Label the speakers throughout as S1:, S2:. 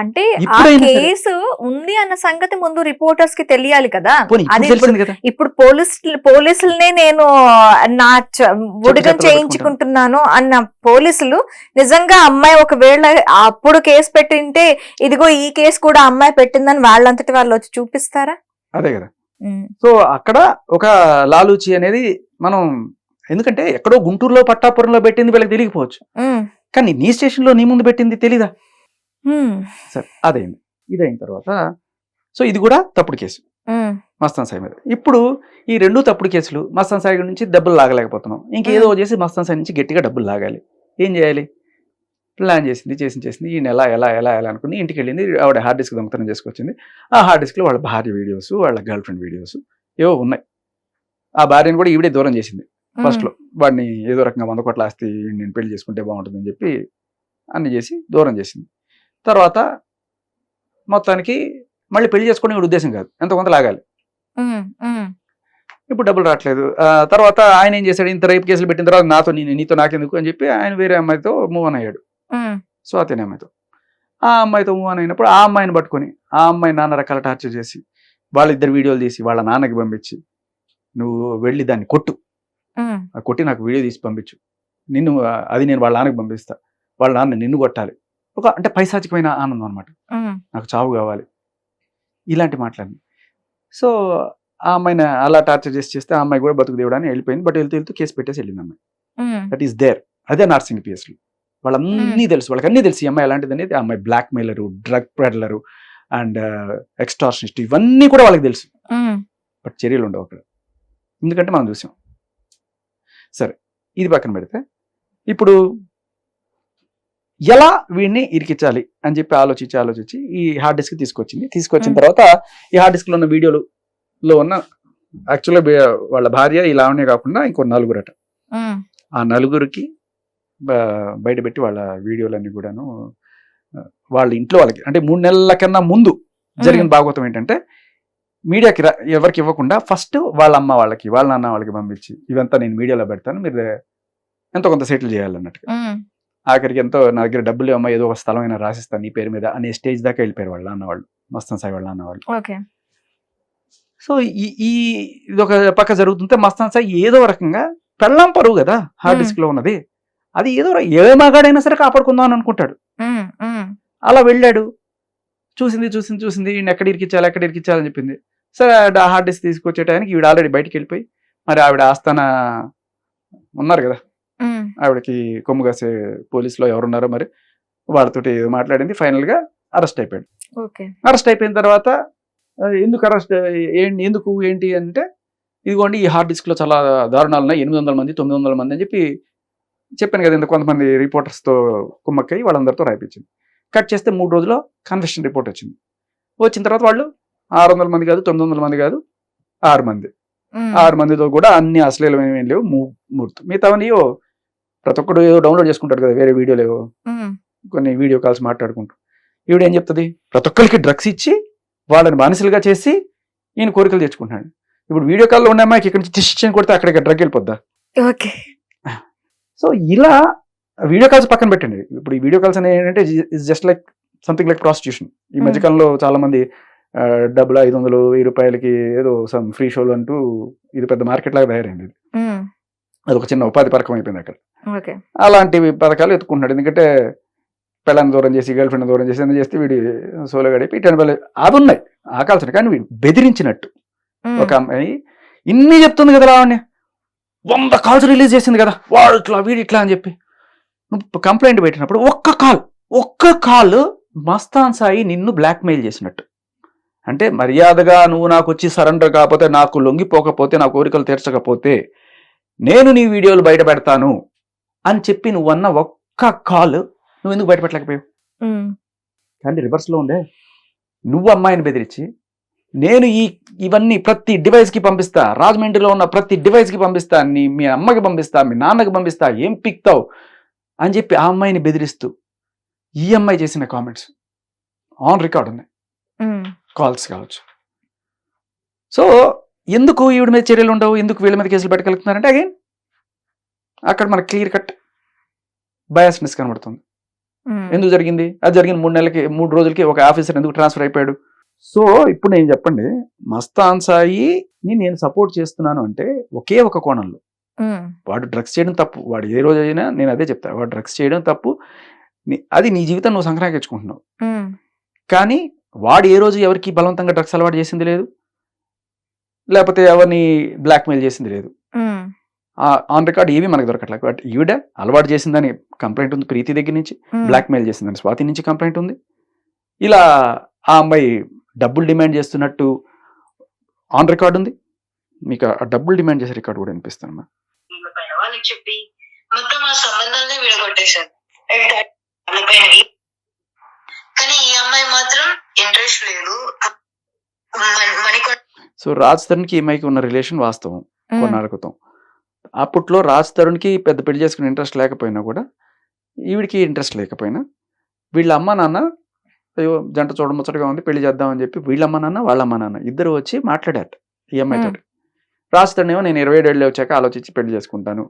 S1: అంటే ఆ కేసు ఉంది అన్న సంగతి ముందు రిపోర్టర్స్ కి తెలియాలి కదా. అది ఇప్పుడు పోలీసులనే నేను నా ఉడిగం చేయించుకుంటున్నాను అన్న పోలీసులు నిజంగా అమ్మాయి ఒకవేళ అప్పుడు కేసు పెట్టింటే ఇదిగో ఈ కేసు కూడా అమ్మాయి పెట్టిందని వాళ్ళంతటి వాళ్ళు వచ్చి చూపిస్తారా?
S2: అదే కదా. సో అక్కడ ఒక లాలూచి అనేది మనం, ఎందుకంటే ఎక్కడో గుంటూరులో పట్టాపురంలో పెట్టింది వీళ్ళకి తెలియకపోవచ్చు, కానీ నీ స్టేషన్ లో నీ ముందు పెట్టింది తెలీదా? సరే అదైంది. ఇదైన తర్వాత సో ఇది కూడా తప్పుడు కేసు మస్తాన్ సాయి మీద. ఇప్పుడు ఈ రెండు తప్పుడు కేసులు, మస్తాన్ సాయి నుంచి డబ్బులు లాగలేకపోతున్నాం, ఇంకేదో చేసి మస్తాన్ సాయి నుంచి గట్టిగా డబ్బులు లాగాలి. ఏం చేయాలి? ప్లాన్ చేసింది ఈ నెల ఎలా ఎలా ఎలా అనుకుని ఇంటికి వెళ్ళింది. ఆవిడ హార్డ్ డిస్క్ దొంగతనం చేసుకొచ్చింది. ఆ హార్డ్ డిస్క్లో వాళ్ళ భార్య వీడియోస్, వాళ్ళ గర్ల్ ఫ్రెండ్ వీడియోస్ ఏవో ఉన్నాయి. ఆ భార్యను కూడా ఈవిడే దూరం చేసింది ఫస్ట్లో. వాడిని ఏదో రకంగా 100 కోట్ల ఆస్తి నేను పెళ్లి చేసుకుంటే బాగుంటుందని చెప్పి అన్ని చేసి దూరం చేసింది. తర్వాత మొత్తానికి మళ్ళీ పెళ్లి చేసుకునే ఉద్దేశం కాదు, ఎంతో కొంత లాగాలి. ఇప్పుడు డబ్బులు రావట్లేదు. తర్వాత ఆయన ఏం చేశాడు, ఇంత రేపు కేసులు పెట్టిన తర్వాత నీతో నాకెందుకు అని చెప్పి ఆయన వేరే అమ్మాయితో మూవ్ ఆన్ అయ్యాడు, స్వాతి అనే అమ్మాయితో. ఆ అమ్మాయితో మూవ్ ఆన్ అయినప్పుడు ఆ అమ్మాయిని పట్టుకొని ఆ అమ్మాయి నాన్న రకాల టార్చర్ చేసి వాళ్ళిద్దరు వీడియోలు తీసి వాళ్ళ నాన్నకి పంపించి, నువ్వు వెళ్ళి దాన్ని కొట్టు, కొట్టి నాకు వీడియో తీసి పంపించు, నిన్ను అది నేను వాళ్ళ నాన్నకి పంపిస్తా, వాళ్ళ నాన్న నిన్ను కొట్టాలి. అంటే పైశాచికమైన ఆనందం అనమాట, నాకు చావు కావాలి, ఇలాంటి మాటలన్నీ. సో ఆ అమ్మాయిని అలా టార్చర్ చేస్తే ఆ అమ్మాయి కూడా బతుకు దేవుడని వెళ్ళిపోయింది. బట్ వెళ్తూ కేసు పెట్టేసి వెళ్ళింది అమ్మాయి. That is there. అదే నార్సింగ్ పిఎస్లు వాళ్ళన్నీ తెలుసు, వాళ్ళకి అన్నీ తెలుసు ఈ అమ్మాయి ఎలాంటిది అనేది. ఆ అమ్మాయి blackmailer, drug peddler and extortionist, ఇవన్నీ కూడా వాళ్ళకి తెలుసు. బట్ చర్యలు ఉండవు అక్కడ, ఎందుకంటే మనం చూసాం. సరే ఇది పక్కన పెడితే ఇప్పుడు ఎలా వీడిని ఇరికించాలి అని చెప్పి ఆలోచించి ఈ హార్డ్ డిస్క్ తీసుకొచ్చిన తర్వాత ఈ హార్డ్ డిస్క్ లో ఉన్న వీడియోలో ఉన్న యాక్చువల్గా వాళ్ళ భార్య ఈ లావణ్య కాకుండా ఇంకో నలుగురట. ఆ నలుగురికి బయట పెట్టి వాళ్ళ వీడియోలన్నీ కూడాను వాళ్ళ ఇంట్లో వాళ్ళకి, అంటే 3 నెలల కన్నా ముందు జరిగిన భాగవతం ఏంటంటే, మీడియాకి ఎవరికి ఇవ్వకుండా ఫస్ట్ వాళ్ళ అమ్మ వాళ్ళకి, వాళ్ళ నాన్న వాళ్ళకి పంపించి, ఇవంతా నేను మీడియాలో పెడతాను, మీరు ఎంతో కొంత సెటిల్ చేయాలన్నట్టుగా. ఆఖరికి ఎంతో నా దగ్గర డబ్బులు అమ్మ, ఏదో ఒక స్థలం అయినా రాసిస్తాను నీ పేరు మీద అనే స్టేజ్ దాకా వెళ్ళిపోయారు వాళ్ళ అన్నవాళ్ళు, మస్తాన్ సాయి వాళ్ళ అన్నవాళ్ళు. సో ఇది ఒక పక్క జరుగుతుంటే మస్తాన్ సాయి ఏదో రకంగా పెళ్ళాం పరువు కదా హార్డ్ డిస్క్ లో ఉన్నది, అది ఏదో ఏ మగాడైనా సరే కాపాడుకుందాం అని అనుకుంటాడు. అలా వెళ్ళాడు, చూసింది ఈయన ఎక్కడ ఇరికించాలని చెప్పింది. సరే ఆ హార్డ్ డిస్క్ తీసుకొచ్చే టైంకి ఈవిడ ఆల్రెడీ బయటికి వెళ్ళిపోయి, మరి ఆవిడ ఆస్థాన ఉన్నారు కదా, ఆవిడకి కొమ్ము కాసే పోలీసులో ఎవరున్నారో మరి వాళ్ళతోటి మాట్లాడింది. ఫైనల్ గా అరెస్ట్ అయిపోయాడు. అరెస్ట్ అయిపోయిన తర్వాత ఎందుకు అరెస్ట్ ఏంటి అంటే, ఇదిగోండి ఈ హార్డ్ డిస్క్ లో చాలా దారుణాలు ఉన్నాయి, 800 మంది 900 మంది అని చెప్పాను కదా, ఇంత కొంతమంది రిపోర్టర్స్ తో కుమ్మక్కయ్యి వాళ్ళందరితో రాయిపించింది. కట్ చేస్తే 3 రోజుల్లో కన్ఫెషన్ రిపోర్ట్ వచ్చింది. వచ్చిన తర్వాత వాళ్ళు 600 మంది కాదు, 900 మంది కాదు, 6 మంది. 6 మందితో కూడా అన్ని అశ్లీలమేమీ లేవు, మిగతావన్నీ ప్రతి ఒక్కడు ఏదో డౌన్లోడ్ చేసుకుంటాడు కదా, వేరే వీడియోలు ఏవో కొన్ని వీడియో కాల్స్ మాట్లాడుకుంటూ. ఈవిడ ఏం చెప్తుంది, ప్రతి ఒక్కరికి డ్రగ్స్ ఇచ్చి వాళ్ళని బానిసలుగా చేసి ఈయన కోరికలు తెచ్చుకుంటున్నాడు. ఇప్పుడు వీడియో కాల్లో ఉన్న అమ్మాయికి ఇక్కడ నుంచి డిసిషన్ కొడితే అక్కడికి డ్రగ్ వెళ్ళిపోద్దా? సో ఇలా వీడియో కాల్స్ పక్కన పెట్టండి. ఇప్పుడు ఈ వీడియో కాల్స్ అనేది ఏంటంటే just like something like prostitution. ఈ మధ్యకాలంలో చాలా మంది డబ్బులు 500, 1000 రూపాయలకి ఏదో సమ్ ఫ్రీ షోలు అంటూ ఇది పెద్ద మార్కెట్ లాగా తయారైంది. అది ఒక చిన్న ఉపాధి పథకం అయిపోయింది అక్కడ. అలాంటివి పథకాలు ఎత్తుకుంటున్నాడు. ఎందుకంటే పిల్లల్ని దూరం చేసి, గర్ల్ ఫ్రెండ్ దూరం చేసి చేస్తే వీడి సోలో గడిపి అవి ఉన్నాయి ఆ కాల్సిన. కానీ వీడు బెదిరించినట్టు ఒక అమ్మాయి ఇన్ని చెప్తుంది కదా, లావణ్య 100 కాల్స్ రిలీజ్ చేసింది కదా, వాడు ఇట్లా వీడి ఇట్లా అని చెప్పి నువ్వు కంప్లైంట్ పెట్టినప్పుడు ఒక్క కాల్ మస్తాన్ సాయి నిన్ను బ్లాక్మెయిల్ చేసినట్టు. అంటే మర్యాదగా నువ్వు నాకు వచ్చి సరెండర్ కాకపోతే, నాకు లొంగిపోకపోతే, నా కోరికలు తీర్చకపోతే నేను నీ వీడియోలు బయట పెడతాను అని చెప్పి నువ్వు అన్న ఒక్క కాల్ నువ్వు ఎందుకు బయటపెట్టలేకపోయావు? కానీ రివర్స్లో ఉందే, నువ్వు అమ్మాయిని బెదిరించి నేను ఇవన్నీ ప్రతి డివైస్కి పంపిస్తా, రాజమండ్రిలో ఉన్న ప్రతి డివైస్కి పంపిస్తా, మీ అమ్మకి పంపిస్తా, మీ నాన్నకి పంపిస్తా, ఏం పిక్తావు అని చెప్పి ఆ అమ్మాయిని బెదిరిస్తూ ఈ అమ్మాయి చేసిన కామెంట్స్ ఆన్ రికార్డ్ ఉన్నాయి, కాల్స్ కావచ్చు. సో ఎందుకు ఈవిడ మీద చర్యలు ఉండవు, ఎందుకు వీళ్ళ మీద కేసులు పెట్టగలుగుతున్నారంటే అగైన్ అక్కడ మనకు క్లియర్ కట్ బయాస్నెస్ కనబడుతుంది. ఎందుకు జరిగింది? అది జరిగిన 3 రోజులకి ఒక ఆఫీసర్ ఎందుకు ట్రాన్స్ఫర్ అయిపోయాడు? సో ఇప్పుడు నేను చెప్పండి, మస్తాన్ సాయిని నేను సపోర్ట్ చేస్తున్నాను అంటే ఒకే ఒక కోణంలో, వాడు డ్రగ్స్ చేయడం తప్పు, వాడు ఏ రోజు అయినా నేను అదే చెప్తా, వాడు డ్రగ్స్ చేయడం తప్పు, అది నీ జీవితం నువ్వు సంక్రాంతించుకుంటున్నావు. కానీ వాడు ఏ రోజు ఎవరికి బలవంతంగా డ్రగ్స్ అలవాటు చేసింది లేదు, లేకపోతే ఎవరిని బ్లాక్మెయిల్ చేసింది లేదు. ఆన్ రికార్డ్ ఏవి మనకు దొరకట్లేదు. బట్ ఈవిడ అలవాటు చేసిందని కంప్లైంట్ ఉంది ప్రీతి దగ్గర నుంచి, బ్లాక్మెయిల్ చేసిందని స్వాతి నుంచి కంప్లైంట్ ఉంది. ఇలా ఆ అమ్మాయి డబ్బులు డిమాండ్ చేస్తున్నట్టు ఆన్ రికార్డ్ ఉంది. మీకు ఆ డబ్బులు డిమాండ్ చేసే రికార్డు కూడా వినిపిస్తాను.
S3: వాళ్ళకి చెప్పి మొత్తం ఆ సంబంధాలనే విడగొట్టేశారు. కానీ ఈ అమ్మాయి మాత్రం ఇంట్రెస్ట్ లేదు.
S2: సో రాజ్ తరుణ్కి ఈ అమ్మాయికి ఉన్న రిలేషన్ వాస్తవం కొన్నాళ్ళ క్రితం. అప్పట్లో రాజ్ తరుణ్కి పెద్ద పెళ్లి చేసుకునే ఇంట్రెస్ట్ లేకపోయినా కూడా, ఈవిడికి ఇంట్రెస్ట్ లేకపోయినా, వీళ్ళ అమ్మ నాన్న అయ్యో జంట చూడముచ్చటగా ఉంది పెళ్లి చేద్దామని చెప్పి వీళ్ళమ్మ నాన్న వాళ్ళమ్మ నాన్న ఇద్దరు వచ్చి మాట్లాడారు ఈ అమ్మాయితో. రాజ్ తరుణ్ ఏమో నేను 27 ఏళ్ళు వచ్చాక ఆలోచించి పెళ్లి చేసుకుంటాను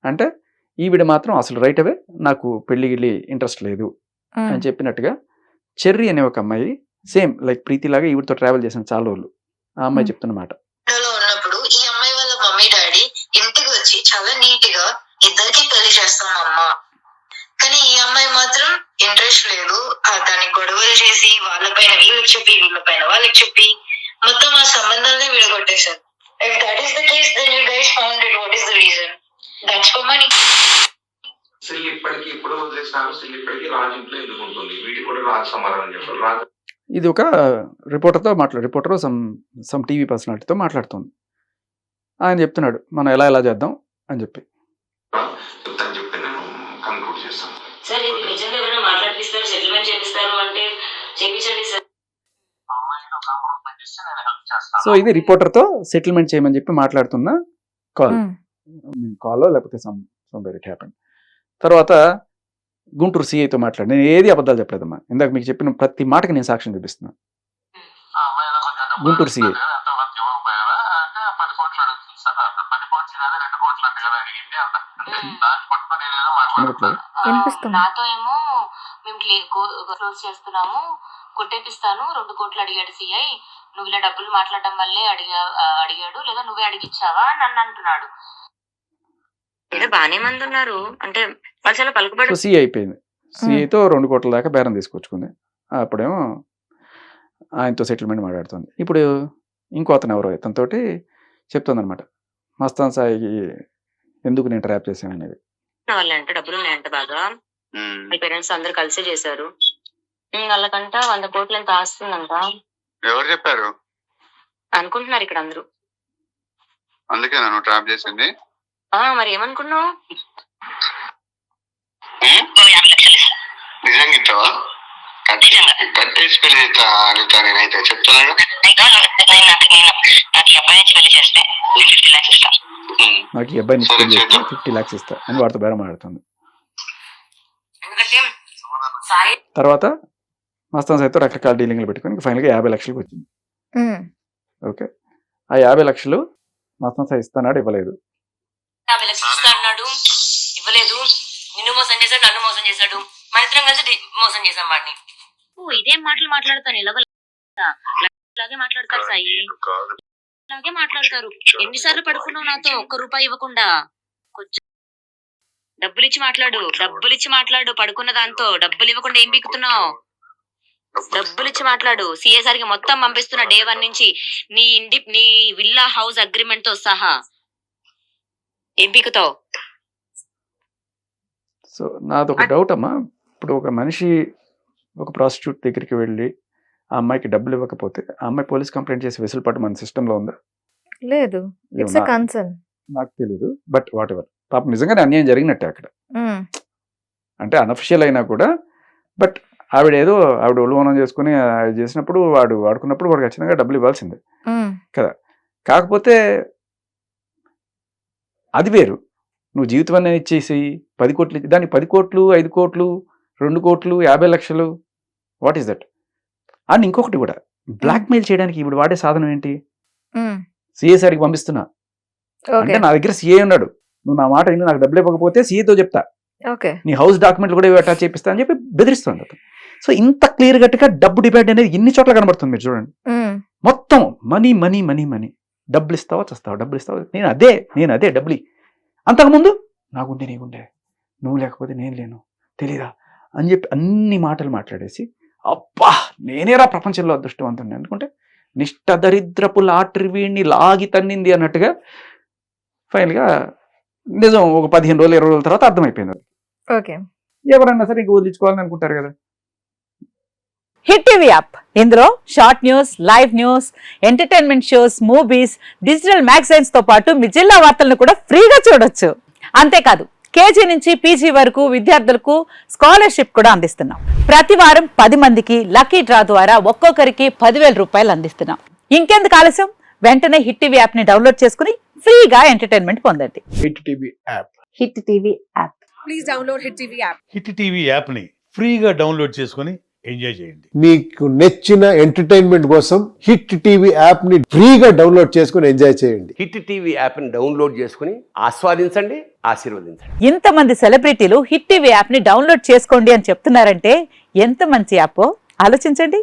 S2: అంటే, ఈవిడ మాత్రం అసలు రైట్ అవే నాకు పెళ్లి గిళ్ళి ఇంట్రెస్ట్ లేదు అని చెప్పినట్టుగా, చెర్రీ అనే ఒక అమ్మాయి సేమ్ లైక్ ప్రీతి లాగా ఈవిడతో ట్రావెల్ చేసిన చాలా రోజులు, ఆ అమ్మాయి చెప్తున్నమాట.
S3: ఉన్నప్పుడు ఈ అమ్మాయి వాళ్ళ మమ్మీ డాడీ ఇంటికి వచ్చి చాలా నీట్ గా ఇద్దరికి పెళ్లి చేస్తామమ్మా, కానీ ఈ అమ్మాయి మాత్రం ఇంట్రెస్ట్ లేదు. దానికి గొడవలు చేసి వాళ్ళపైన వీళ్ళకి చెప్పి వీళ్ళపైన వాళ్ళకి చెప్పి మొత్తం ఆ సంబంధాలనే విడగొట్టేశారు. If that is the case, then you guys found it. What is the reason? That's for money.
S4: ఇప్పుడు వదిలేసినారు. ఇప్పటికీ రాజు ఇంట్లో ఎదుర్కొంటుంది. వీటి కూడా రాజు సమాధానం చెప్పారు. రాజు
S2: ఇది ఒక రిపోర్టర్తో రిపోర్టర్ సమ్ టీవీ పర్సనాలిటీతో మాట్లాడుతుంది. ఆయన చెప్తున్నాడు మనం ఎలా చేద్దాం అని చెప్పి.
S4: చెప్తాను చెప్పి నేను కన్క్లూడ్ చేస్తాను.
S5: సార్ ఇది నిజంగా ఎవరైనా మాట్లాడిపిస్తారు, సెటిల్మెంట్ చేపిస్తారు అంటే చేయించండి సార్.
S2: సో ఇది రిపోర్టర్తో సెటిల్మెంట్ చేయమని చెప్పి మాట్లాడుతున్న కాల్లో లేకపోతే సమ్ వెరీ హ్యాపెన్. తర్వాత గుంటూరు సిఐతో మాట్లాడి, నేను ఏది అబద్ధాలు చెప్పలేదమ్మా, ఇందాక మీకు చెప్పిన ప్రతి మాటకి నేను సాక్ష్యం చూపిస్తున్నాను. గుంటూరు సిఐ
S5: నాతో ఏమో మేము క్లోజ్ చేస్తున్నాము, కొట్టేపిస్తాను 2 కోట్లు అడిగాడు సిఐ, నువ్వు ఇలా డబ్బులు మాట్లాడడం వల్లే అడిగాడు, లేదా నువ్వే అడిగిచ్చావా అని నన్ను అంటున్నాడు. బానే మంది ఉన్నారు అంటే వాళ్ళు చాలా పలుకుబడి.
S2: సిఐ అయిపోయింది. సిఐతో 2 కోట్ల దాకా బేరం తీసుకొచ్చుకుంది. అప్పుడేమో ఆయనతో సెటిల్మెంట్ మాట్లాడుతుంది. ఇప్పుడు ఇంకో అతను ఎవరో ఇతనితోటి చెప్తుంది అనమాట, మస్తాన్ సాయికి ఎందుకు నేను ట్రాప్ చేశాను అనేది.
S5: వాళ్ళంటే డబ్బులు ఉన్నాయంట బాగా, మీ పేరెంట్స్ అందరు కలిసి చేశారు, వాళ్ళకంట 100 కోట్లు ఎంత ఆస్తుందంట.
S4: ఎవరు చెప్పారు
S5: అనుకుంటున్నారు ఇక్కడ అందరూ.
S4: అందుకే నన్ను ట్రాప్ చేసింది.
S5: మరి ఏమనుకున్నావు?
S4: నిజంగా ఇస్తావా? కట్టేసి పెళ్లి చేస్తా నేనైతే చెప్తున్నాను.
S2: నాకు ఈ అబ్బాయి 50 lakhs ఇస్తా అని వాడితో బేరం మాట్లాడుతుంది. తర్వాత మస్తాన్ సాయితో రకరకాల డీలింగ్లు పెట్టుకుని ఫైనల్గా 50 లక్షలకు వచ్చింది. ఓకే, ఆ 50 లక్షలు మస్తాన్ సాయి ఇస్తానాడు, ఇవ్వలేదు.
S5: 50 లక్షలు ఇస్తా అన్నాడు, ఇవ్వలేదు. నిన్ను మోసం చేశాడు, నన్ను మోసం చేశాడు, మన ఇద్దరం కలిసి మోసం చేశాం వాడిని. ఇదేం మాటలు మాట్లాడతాను, ఇలాగే మాట్లాడతారు సాయి, ఇలాగే మాట్లాడతారు. ఎన్నిసార్లు పడుకున్నావు నాతో 1 రూపాయి ఇవ్వకుండా? కొంచెం డబ్బులు ఇచ్చి మాట్లాడు. పడుకున్న దాంతో డబ్బులు ఇవ్వకుండా ఏం బిక్కుతున్నావు? డబ్బులు ఇచ్చి మాట్లాడు. సిఎస్ఆర్ కి మొత్తం పంపిస్తున్నా డే 1 నుంచి, నీ విల్లా హౌస్ అగ్రిమెంట్ తో సహా. ఏం బిక్కుతావు?
S2: సో నాది ఒక డౌట్ అమ్మా, ఇప్పుడు ఒక మనిషి ఒక ప్రాస్టిట్యూట్ దగ్గరికి వెళ్ళి ఆ అమ్మాయికి డబ్బులు ఇవ్వకపోతే ఆ అమ్మాయి పోలీస్ కంప్లైంట్ చేసి వెసులుబాటు మన సిస్టంలో ఉందా?
S1: లేదు, ఇట్స్ ఎ కన్సర్న్.
S2: నాకు తెలీదు, బట్ వాట్ ఎవర్, పాపం నిజంగానే అన్యాయం జరిగినట్టే అక్కడ. అంటే అనఫిషియల్ అయినా కూడా, బట్ ఆవిడ ఉల్లోనం చేసుకుని చేసినప్పుడు వాడు వాడుకున్నప్పుడు వాడు ఖచ్చితంగా డబ్బులు ఇవ్వాల్సిందే కదా. కాకపోతే అది వేరు, నువ్వు జీవితం అనేది ఇచ్చేసి 10 కోట్లు, దానికి 10 కోట్లు 5 కోట్లు 2 కోట్లు 50 లక్షలు, వాట్ ఈస్ దట్? అండ్ ఇంకొకటి కూడా, బ్లాక్మెయిల్ చేయడానికి ఇప్పుడు వాడే సాధనం ఏంటి? సిఏసారికి పంపిస్తున్నా అంటే నా దగ్గర సిఏ ఉన్నాడు, నువ్వు నా మాట విని నాకు డబ్బులు ఇవ్వకపోతే సిఏతో చెప్తా,
S1: ఓకే.
S2: నీ హౌస్ డాక్యుమెంట్లు కూడా అటాచ్ చేపిస్తా అని చెప్పి బెదిరిస్తుంది అతను. సో ఇంత క్లియర్ గట్టిగా డబ్బు డిమాండ్ అనేది ఇన్ని చోట్ల కనబడుతుంది. మీరు చూడండి, మొత్తం మనీ మనీ మనీ మనీ, డబ్బులు ఇస్తావా చస్తావా, డబ్బులు ఇస్తావా, నేను అదే డబ్బులు. అంతకుముందు నాకుండే నీకుండే, నువ్వు లేకపోతే నేను లేను, తెలీదా అని చెప్పి అన్ని మాటలు మాట్లాడేసి అబ్బా నేనేరా ప్రపంచంలో అదృష్టవంతుని అనుకుంటే నిష్ట దరిద్రపు లాటరీ వీడిని లాగి తన్నింది అన్నట్టుగా ఫైనల్గా నిజం ఒక 15 రోజులు 20 రోజుల తర్వాత అర్థమైపోయింది.
S1: ఓకే.
S2: ఎవరన్నా సరే ఇంక వదిలించుకోవాలని అనుకుంటారు కదా.
S6: హిట్ టీవీ యాప్, ఇందులో short news, live news, entertainment shows, movies, digital magazines తో పాటు మీ జిల్లా వార్తలను కూడా ఫ్రీగా చూడొచ్చు. అంతేకాదు కేజీ నుంచి పీజీ వరకు విద్యార్థులకు స్కాలర్షిప్ కూడా అందిస్తున్నాం. ప్రతి వారం 10 మందికి లక్కీ డ్రా ద్వారా ఒక్కొక్కరికి 10,000 రూపాయలు అందిస్తున్నాం. ఇంకెందుకు ఆలస్యం, వెంటనే హిట్ టీవీ యాప్ ని డౌన్లోడ్ చేసుకుని ఫ్రీగా ఎంటర్టైన్మెంట్ పొందండి.
S2: Hit TV app.
S6: Hit TV app.
S7: Please download hit TV app.
S8: Hit TV app ని ఫ్రీగా డౌన్లోడ్ చేసుకుని ఎంజాయ్ చేయండి.
S9: మీకు నచ్చిన ఎంటర్టైన్మెంట్ కోసం హిట్ టీవీ యాప్ ని ఫ్రీగా డౌన్లోడ్ చేసుకుని ఎంజాయ్ చేయండి.
S10: హిట్ టీవీ యాప్ ని డౌన్లోడ్ చేసుకుని ఆస్వాదించండి, ఆశీర్వదించండి.
S6: ఇంతమంది సెలబ్రిటీలు హిట్ టీవీ యాప్ ని డౌన్లోడ్ చేసుకోండి అని చెప్తున్నారంటే ఎంత మంచి యాప్ ఆలోచించండి.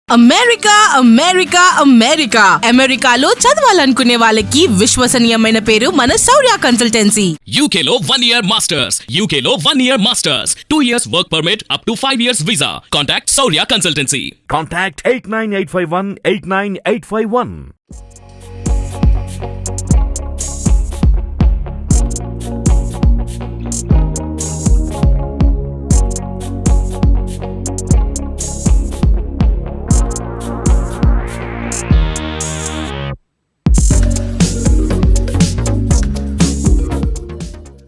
S7: అమెరికా అమెరికా అమెరికా అమెరికాలో చదవాలనుకునే వాళ్ళకి విశ్వసనీయమైన పేరు మన శౌర్య కన్సల్టెన్సీ.
S11: UK లో 1 year masters, UK లో 1 year masters, 2 years work permit up to 5 years visa. Contact Saurya Consultancy.
S12: Contact 89851 89851.